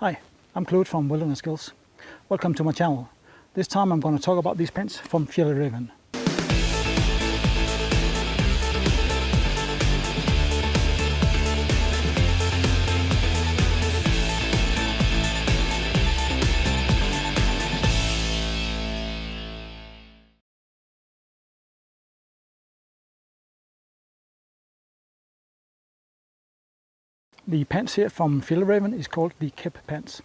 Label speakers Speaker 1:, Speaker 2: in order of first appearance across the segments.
Speaker 1: Hi, I'm Claude from Wilderness Skills. Welcome to my channel. This time I'm going to talk about these pants from Fjällräven. The pants here from Fjällräven is called the KEB pants.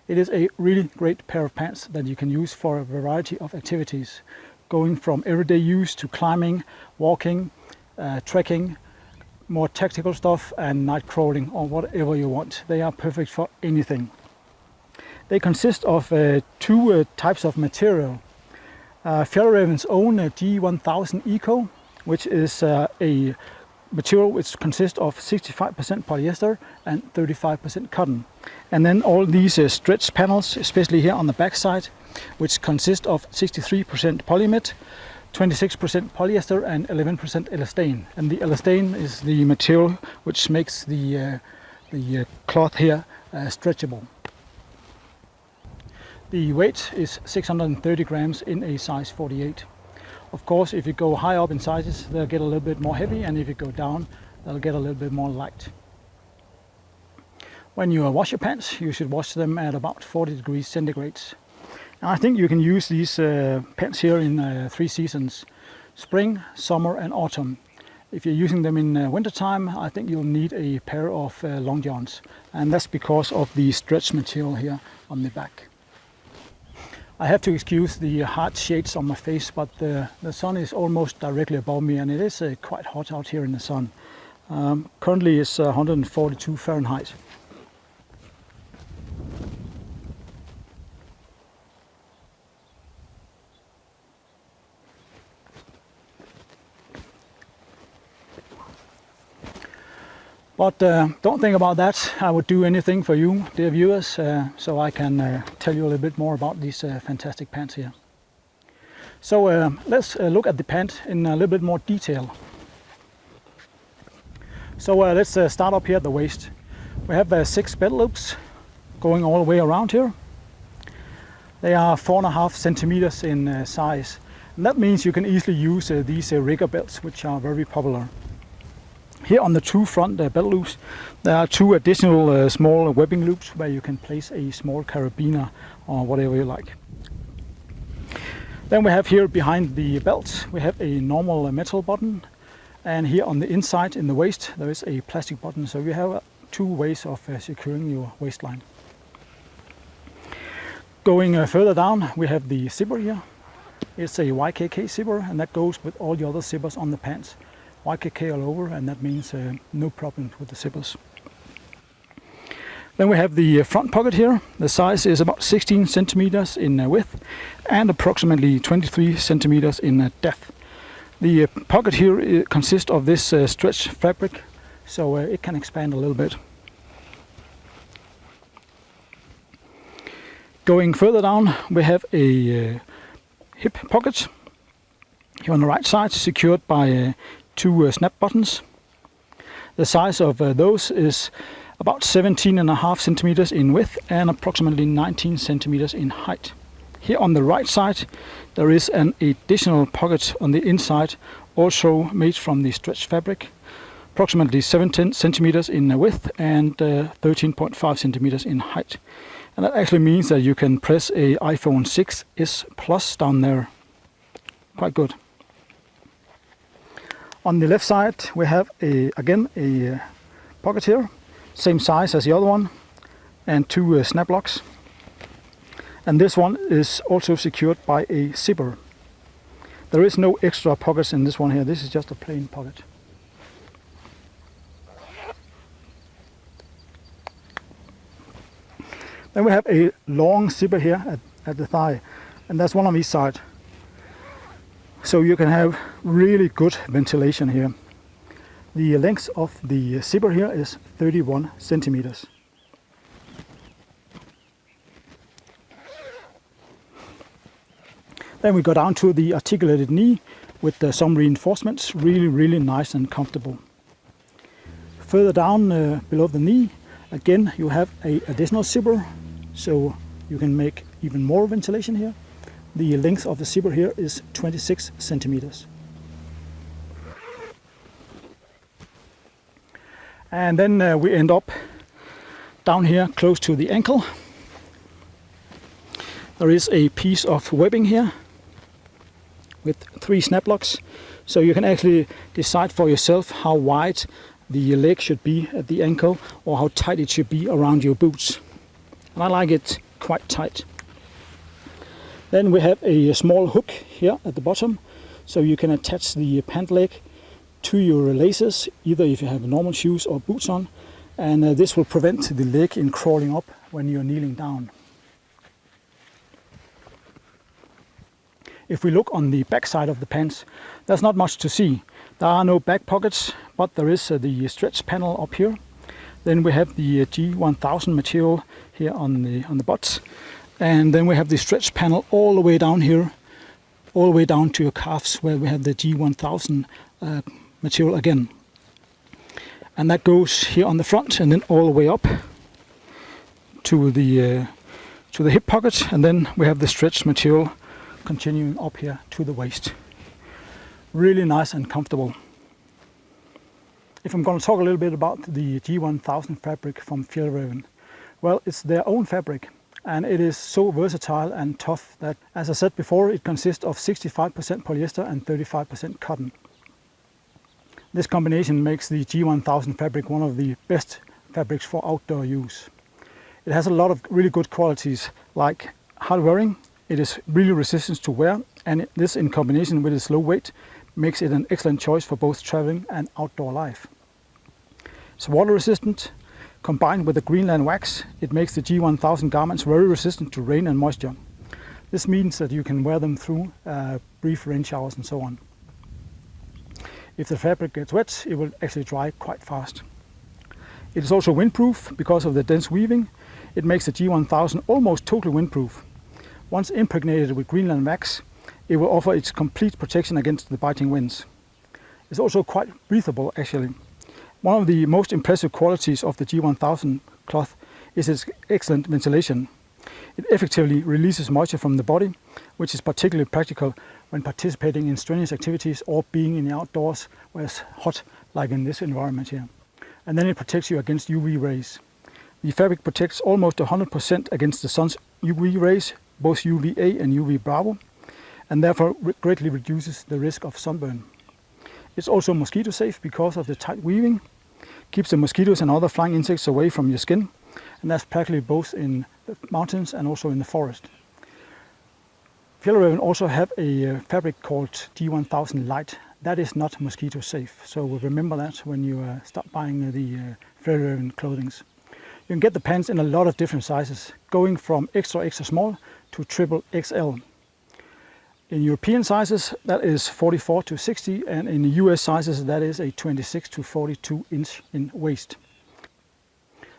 Speaker 1: It is a really great pair of pants that you can use for a variety of activities, going from everyday use to climbing, walking, trekking, more tactical stuff and night crawling or whatever you want. They are perfect for anything. They consist of two types of material. Fjällräven's own G1000 Eco, which is a material which consists of 65% polyester and 35% cotton. And then all these stretch panels, especially here on the back side, which consist of 63% polyamide, 26% polyester and 11% elastane. And the elastane is the material which makes the cloth here stretchable. The weight is 630 grams in a size 48. Of course, if you go high up in sizes, they'll get a little bit more heavy, and if you go down, they'll get a little bit more light. When you wash your pants, you should wash them at about 40 degrees centigrade. And I think you can use these pants here in 3 seasons: spring, summer and autumn. If you're using them in winter time, I think you'll need a pair of long johns, and that's because of the stretch material here on the back. I have to excuse the hard shades on my face, but the sun is almost directly above me, and it is quite hot out here in the sun. Currently it's 142 Fahrenheit. But don't think about that. I would do anything for you, dear viewers, so I can tell you a little bit more about these fantastic pants here. So let's look at the pant in a little bit more detail. So let's start up here at the waist. We have 6 belt loops going all the way around here. They are 4.5 centimeters in size. And that means you can easily use these rigger belts, which are very popular. Here on the 2 front belt loops, there are 2 additional small webbing loops where you can place a small carabiner or whatever you like. Then we have here behind the belt, we have a normal metal button, and here on the inside in the waist there is a plastic button, so you have 2 ways of securing your waistline. Going further down, we have the zipper here. It's a YKK zipper, and that goes with all the other zippers on the pants. YKK all over, and that means no problem with the zippers. Then we have the front pocket here. The size is about 16 centimeters in width and approximately 23 centimeters in depth. The pocket here consists of this stretch fabric, so it can expand a little bit. Going further down, we have a hip pocket here on the right side, secured by 2 snap buttons. The size of those is about 17.5 centimeters in width and approximately 19 centimeters in height. Here on the right side there is an additional pocket on the inside, also made from the stretch fabric, approximately 17 centimeters in width and 13.5 centimeters in height. And that actually means that you can press a iPhone 6s Plus down there. Quite good. On the left side we have again a pocket here, same size as the other one, and 2 snap locks. And this one is also secured by a zipper. There is no extra pockets in this one here, this is just a plain pocket. Then we have a long zipper here at the thigh, and that's one on each side. So you can have really good ventilation here. The length of the zipper here is 31 centimeters. Then we go down to the articulated knee with some reinforcements, really nice and comfortable. Further down below the knee Again, you have a additional zipper, so you can make even more ventilation here. The length of the zipper here is 26 centimeters. And then we end up down here close to the ankle. There is a piece of webbing here with 3 snap locks, so you can actually decide for yourself how wide the leg should be at the ankle or how tight it should be around your boots. And I like it quite tight. Then we have a small hook here at the bottom, so you can attach the pant leg to your laces, either if you have normal shoes or boots on, and this will prevent the leg in crawling up when you're kneeling down. If we look on the back side of the pants, there's not much to see. There are no back pockets, but there is the stretch panel up here. Then we have the G1000 material here on the butt, and then we have the stretch panel all the way down here, all the way down to your calves, where we have the G1000 material again. And that goes here on the front and then all the way up to the hip pocket, and then we have the stretch material continuing up here to the waist. Really nice and comfortable. If I'm going to talk a little bit about the G1000 fabric from Fjällräven, well, it's their own fabric, and it is so versatile and tough that, as I said before, it consists of 65% polyester and 35% cotton. This combination makes the G1000 fabric one of the best fabrics for outdoor use. It has a lot of really good qualities, like hard wearing. It is really resistant to wear, and this in combination with its low weight makes it an excellent choice for both traveling and outdoor life. It's water resistant. Combined with the Greenland wax, it makes the G1000 garments very resistant to rain and moisture. This means that you can wear them through brief rain showers and so on. If the fabric gets wet, it will actually dry quite fast. It is also windproof because of the dense weaving. It makes the G1000 almost totally windproof. Once impregnated with Greenland wax, it will offer its complete protection against the biting winds. It's also quite breathable, actually. One of the most impressive qualities of the G1000 cloth is its excellent ventilation. It effectively releases moisture from the body, which is particularly practical when participating in strenuous activities or being in the outdoors where it's hot, like in this environment here. And then it protects you against UV rays. The fabric protects almost 100% against the sun's UV rays, both UVA and UV Bravo, and therefore greatly reduces the risk of sunburn. It's also mosquito safe because of the tight weaving, keeps the mosquitoes and other flying insects away from your skin, and that's practically both in the mountains and also in the forest. Fjällräven also have a fabric called G1000 Light. That is not mosquito safe, so remember that when you start buying the Fjällräven clothing. You can get the pants in a lot of different sizes, going from extra small to triple XL. In European sizes, that is 44 to 60, and in the US sizes, that is a 26 to 42 inch in waist.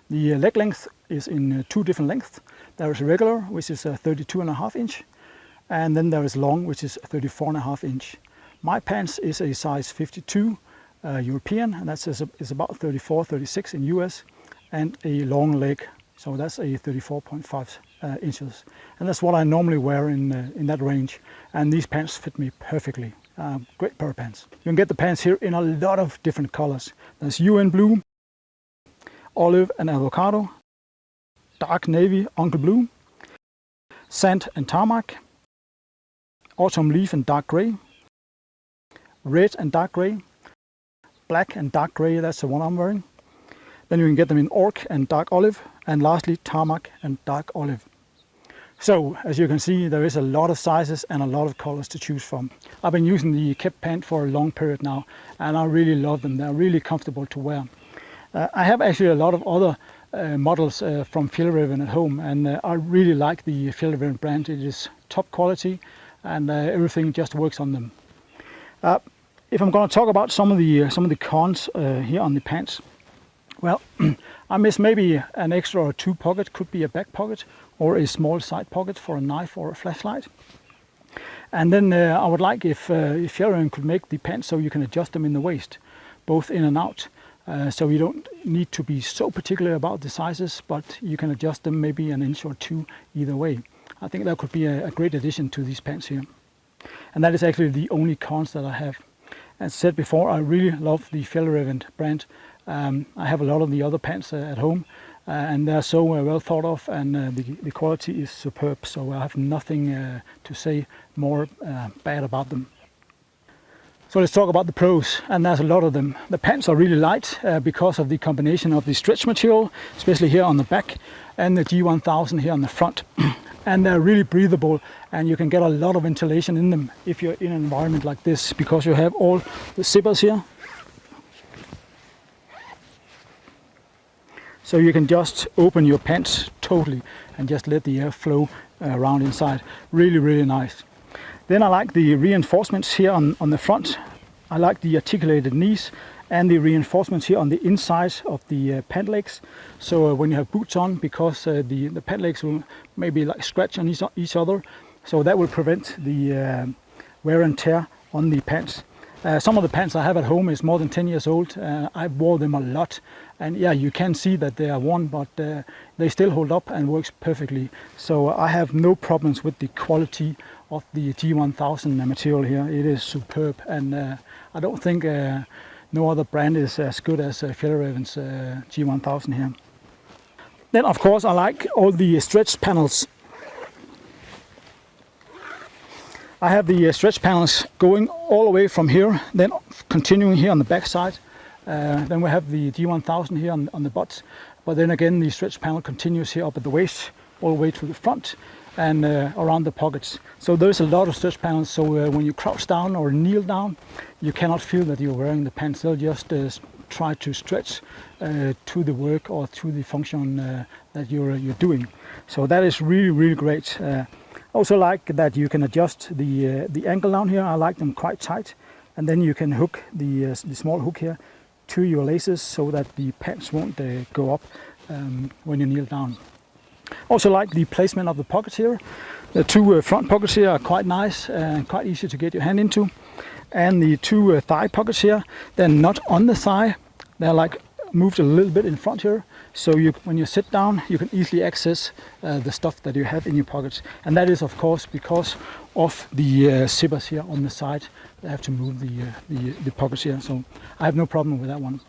Speaker 1: The leg length is in 2 different lengths. There is regular, which is 32.5 inch, and then there is long, which is 34.5 inch. My pants is a size 52 European, and that is about 34, 36 in US, and a long leg, so that's a 34.5 inches. And that's what I normally wear in that range, and these pants fit me perfectly. Great pair of pants. You can get the pants here in a lot of different colors. There's UN blue, olive and avocado, dark navy, uncle blue, sand and tarmac, autumn leaf and dark gray, red and dark gray, black and dark gray, that's the one I'm wearing. Then you can get them in orc and dark olive, and lastly tarmac and dark olive. So as you can see, there is a lot of sizes and a lot of colors to choose from. I've been using the KEB pant for a long period now, and I really love them. They're really comfortable to wear. I have actually a lot of other models from Fjällräven at home, and I really like the Fjällräven brand. It is top quality, and everything just works on them. If I'm going to talk about some of the cons here on the pants, well, I miss maybe an extra or 2 pocket. Could be a back pocket or a small side pocket for a knife or a flashlight. And then I would like if Fjällräven could make the pants so you can adjust them in the waist, both in and out. so you don't need to be so particular about the sizes, but you can adjust them maybe an inch or two either way. I think that could be a great addition to these pants here. And that is actually the only cons that I have. As said before, I really love the Fjällräven brand. I have a lot of the other pants at home, and they're so well thought of, and the quality is superb, so I have nothing to say more bad about them. So let's talk about the pros, and there's a lot of them. The pants are really light because of the combination of the stretch material, especially here on the back, and the G1000 here on the front. And they're really breathable, and you can get a lot of ventilation in them if you're in an environment like this, because you have all the zippers here. So you can just open your pants totally and just let the air flow around inside. Really, really nice. Then I like the reinforcements here on the front. I like the articulated knees and the reinforcements here on the inside of the pant legs. So when you have boots on, because the pant legs will maybe like scratch on each other, so that will prevent the wear and tear on the pants. Some of the pants I have at home is more than 10 years old. I wore them a lot, and yeah, you can see that they are worn, but they still hold up and works perfectly. So I have no problems with the quality of the G1000 material here. It is superb, and I don't think no other brand is as good as Fjällräven's G1000 here. Then of course I like all the stretch panels. I have the stretch panels going all the way from here, then continuing here on the back side. Then we have the G1000 here on the butt, but then again the stretch panel continues here up at the waist, all the way to the front and around the pockets. So there's a lot of stretch panels, so when you crouch down or kneel down, you cannot feel that you're wearing the pants. They'll just try to stretch to the work or to the function that you're doing. So that is really, really great. Also like that you can adjust the ankle down here. I like them quite tight, and then you can hook the small hook here to your laces so that the pants won't go up when you kneel down. Also like the placement of the pockets here. The two front pockets here are quite nice and quite easy to get your hand into. And the two thigh pockets here, they're not on the thigh. They're like moved a little bit in front here. So when you sit down, you can easily access the stuff that you have in your pockets. And that is of course because of the zippers here on the side. They have to move the pockets here. So I have no problem with that one.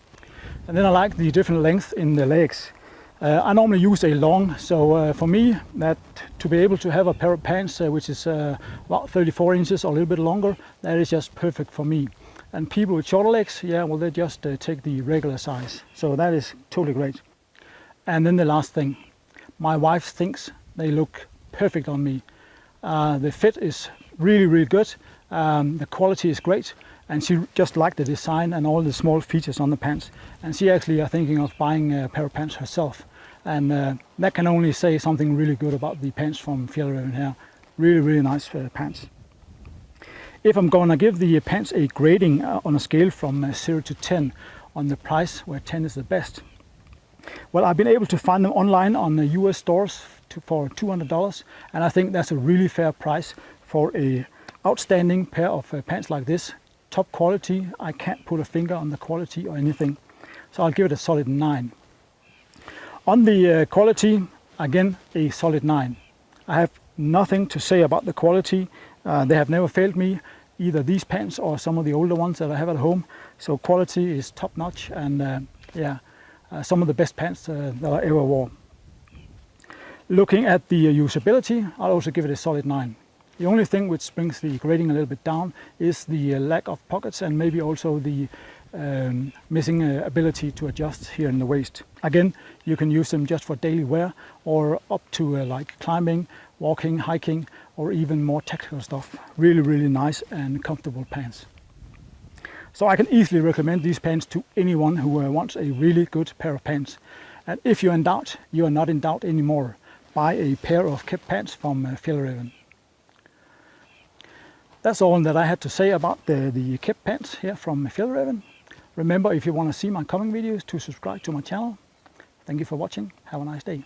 Speaker 1: And then I like the different length in the legs. I normally use a long, so for me, that to be able to have a pair of pants which is about 34 inches or a little bit longer, that is just perfect for me. And people with shorter legs, yeah, well, they just take the regular size. So that is totally great. And then the last thing, my wife thinks they look perfect on me. The fit is really, really good. The quality is great. And she just liked the design and all the small features on the pants. And she actually is thinking of buying a pair of pants herself. And that can only say something really good about the pants from Fjällräven here. Really, really nice pants. If I'm going to give the pants a grading on a scale from 0 to 10 on the price, where 10 is the best. Well, I've been able to find them online on the US stores for $200. And I think that's a really fair price for a outstanding pair of pants like this. Top quality. I can't put a finger on the quality or anything, so I'll give it a solid 9. On the quality, again a solid 9. I have nothing to say about the quality. They have never failed me, either these pants or some of the older ones that I have at home. So quality is top notch, and some of the best pants that I ever wore. Looking at the usability, I'll also give it a solid 9. The only thing which brings the grading a little bit down is the lack of pockets, and maybe also the missing ability to adjust here in the waist. Again, you can use them just for daily wear or up to like climbing, walking, hiking, or even more tactical stuff. Really, really nice and comfortable pants. So I can easily recommend these pants to anyone who wants a really good pair of pants. And if you're in doubt, you are not in doubt anymore. Buy a pair of KEB pants from Fjällräven. That's all that I had to say about the KEB pants here from Fjällräven. Remember, if you want to see my coming videos, to subscribe to my channel. Thank you for watching. Have a nice day.